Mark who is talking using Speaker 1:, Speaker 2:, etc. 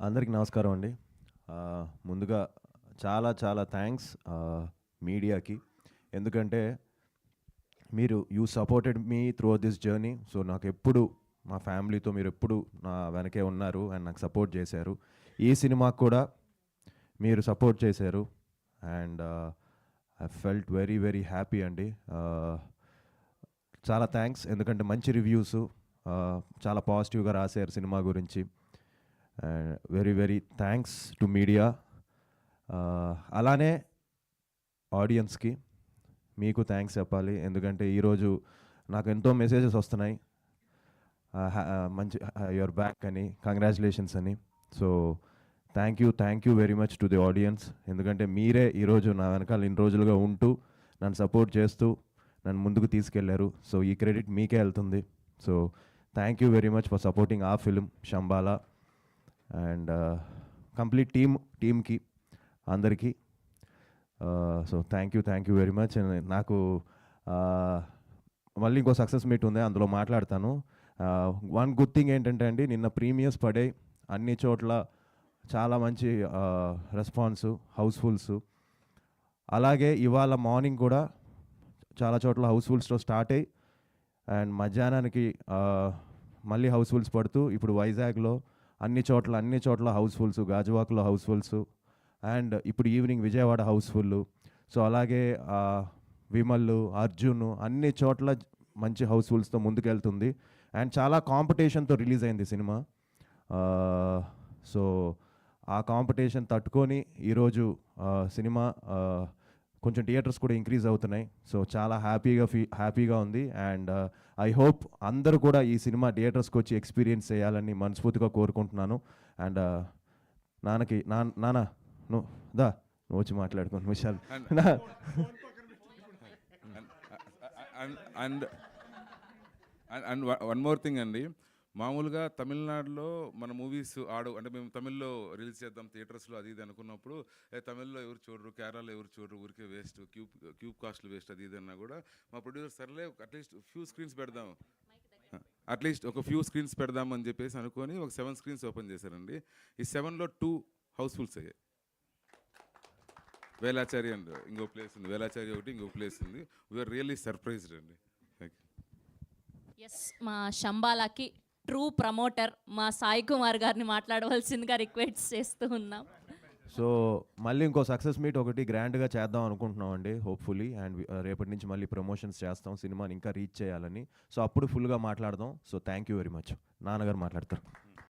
Speaker 1: అందరికి నమస్కారం అండి. ముందుగా చాలా చాలా థ్యాంక్స్ మీడియాకి. ఎందుకంటే మీరు supported me through this journey. So నాకెప్పుడు మా ఫ్యామిలీతో మీరు ఎప్పుడు నా వెనకే ఉన్నారు అండ్ నాకు సపోర్ట్ చేశారు. ఈ సినిమాకు కూడా మీరు సపోర్ట్ చేశారు and I felt very very happy అండి. చాలా థ్యాంక్స్, ఎందుకంటే మంచి రివ్యూస్ చాలా పాజిటివ్గా రాశారు సినిమా గురించి. Very very thanks to media. అలానే ఆడియన్స్కి మీకు థ్యాంక్స్ చెప్పాలి, ఎందుకంటే ఈరోజు నాకు ఎంతో మెసేజెస్ వస్తున్నాయి, మంచి యువర్ బ్యాక్ అని, కంగ్రాచులేషన్స్ అని. So thank you very much to the audience, ఎందుకంటే మీరే ఈరోజు నా వెనకాల ఇన్ని రోజులుగా ఉంటూ నన్ను సపోర్ట్ చేస్తూ నన్ను ముందుకు తీసుకెళ్లారు. సో ఈ క్రెడిట్ మీకే వెళ్తుంది. So thank you very much for supporting ఆ ఫిలిం శంబాలా అండ్ కంప్లీట్ టీమ్కి అందరికీ. So thank you very much. నాకు మళ్ళీ ఇంకో సక్సెస్ మీట్ ఉంది, అందులో మాట్లాడతాను. వన్ గుడ్ థింగ్ ఏంటంటే అండి, నిన్న ప్రీమియర్స్ పడే అన్ని చోట్ల చాలా మంచి రెస్పాన్సు, హౌస్ఫుల్స్. అలాగే ఇవాళ మార్నింగ్ కూడా చాలా చోట్ల హౌస్ఫుల్స్తో స్టార్ట్ అయ్యి అండ్ మధ్యాహ్నానికి మళ్ళీ హౌస్ఫుల్స్ పడుతూ ఇప్పుడు వైజాగ్లో అన్ని చోట్ల హౌస్ఫుల్స్, గాజువాకలో హౌస్ఫుల్స్ అండ్ ఇప్పుడు ఈవినింగ్ విజయవాడ హౌస్ఫుల్. సో అలాగే విమల్, అర్జున్ అన్ని చోట్ల మంచి హౌస్ఫుల్స్తో ముందుకెళ్తుంది అండ్ చాలా కాంపిటీషన్తో రిలీజ్ అయింది సినిమా. సో ఆ కాంపిటీషన్ తట్టుకొని ఈరోజు సినిమా కొంచెం థియేటర్స్ కూడా ఇంక్రీజ్ అవుతున్నాయి. సో చాలా హ్యాపీగా ఉంది అండ్ ఐ హోప్ అందరూ కూడా ఈ సినిమా థియేటర్స్కి వచ్చి ఎక్స్పీరియన్స్ చేయాలని మనస్ఫూర్తిగా కోరుకుంటున్నాను. అండ్ నాన్న నువ్వు వచ్చి మాట్లాడుకోండి Vishal.
Speaker 2: And one more thing అండి, మామూలుగా తమిళనాడులో మన మూవీస్ అంటే మేము తమిళ్లో రిలీజ్ చేద్దాం థియేటర్స్లో అది ఇది అనుకున్నప్పుడు తమిళ్లో ఎవరు చూడరు, కేరళలో ఎవరు చూడరు, ఊరికే వేస్ట్, క్యూబ్ కాస్ట్లు వేస్ట్ అది ఇది అన్నా కూడా మా ప్రొడ్యూసర్ సర్లే అట్లీస్ట్ ఫ్యూ స్క్రీన్స్ పెడదాం, అట్లీస్ట్ ఒక ఫ్యూ స్క్రీన్స్ పెడదామని చెప్పేసి అనుకొని ఒక 7 స్క్రీన్స్ ఓపెన్ చేశారండి. ఈ 7లో 2 హౌస్ఫుల్స్ అయ్యాయి. వేలాచారి అండ్ ఇంకో ప్లేస్ ఉంది, వేలాచారి ఒకటి ఇంకో ప్లేస్ ఉంది. వీఆర్ రియల్లీ సర్ప్రైజ్డ్ అండి.
Speaker 3: ఎస్, మా శంబాలాకి ట్రూ ప్రమోటర్ మా సాయి కుమార్ గారిని మాట్లాడవలసిందిగా రిక్వెస్ట్ చేస్తూ ఉన్నాం.
Speaker 1: సో మళ్ళీ ఇంకో సక్సెస్ మీట్ ఒకటి గ్రాండ్గా చేద్దాం అనుకుంటున్నాం అండి, హోప్ఫుల్లీ. అండ్ రేపటి నుంచి మళ్ళీ ప్రమోషన్స్ చేస్తాం, సినిమాని ఇంకా రీచ్ చేయాలని. సో అప్పుడు ఫుల్గా మాట్లాడదాం. So thank you very much. నాన్నగారు మాట్లాడతారు.